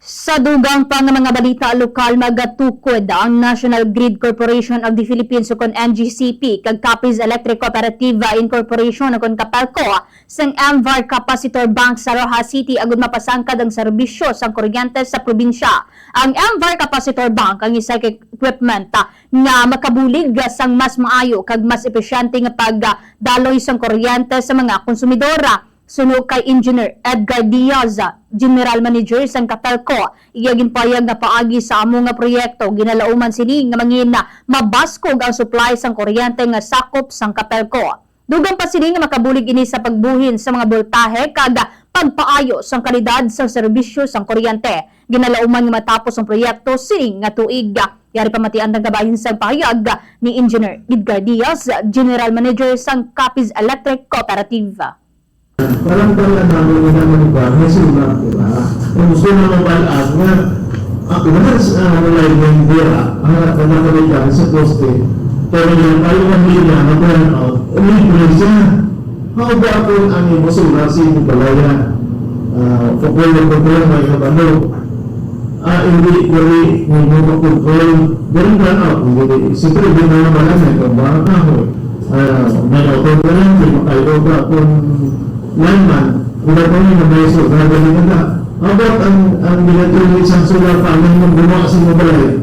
Sa dugang pa nga mga balita lokal, magatukod ang National Grid Corporation of the Philippines o kon NGCP kag Capiz Electric Cooperative Incorporation o kon Capelco sang MVAR capacitor bank sa Rojas City agud mapasangkad ang serbisyo sang kuryente sa probinsya. Ang MVAR capacitor bank ang isa ka equipment nga makabulig sang mas maayo kag mas epesyente nga pagdaloy sang kuryente sa mga konsumidora. Suno kay Engineer Edgar Diaz, General Manager sang Capelco, iya ginpayag nga paagi sa amo nga proyekto ginalauman sini nga mangin na mabaskog ang supply sang kuryente nga sakop sang Capelco. Dugang pa sini nga makabulig ini sa pagbuhin sa mga boltahe kag pagpaayo sang kalidad sang serbisyo sang kuryente. Ginalauman nga matapos ang proyekto sini nga tuig. Yari pamatian ng kabahin sang pahayag ni Engineer Edgar Diaz, General Manager sang Capiz Electric Cooperative. Parang namin na naman ba, may sulat, di ba? Kung gusto naman pala nga, ako naman sa live ng Dira, ang nakalitan sa poste, pero yung tayo ng Lina, na-turn out, libre siya. How ba kung ang masulat sa inyo balaya? Pagkulang may kabalo. Hindi hindi makontrol. Ganun turn out. Siyempre, hindi na naman may kabalo. May auto ka lang, hindi makailo ba kung lineman, wala pa rin na may sulat, gagaling na. About ang ginatuloy isang sulat pa, ang gumawa sa mga balay,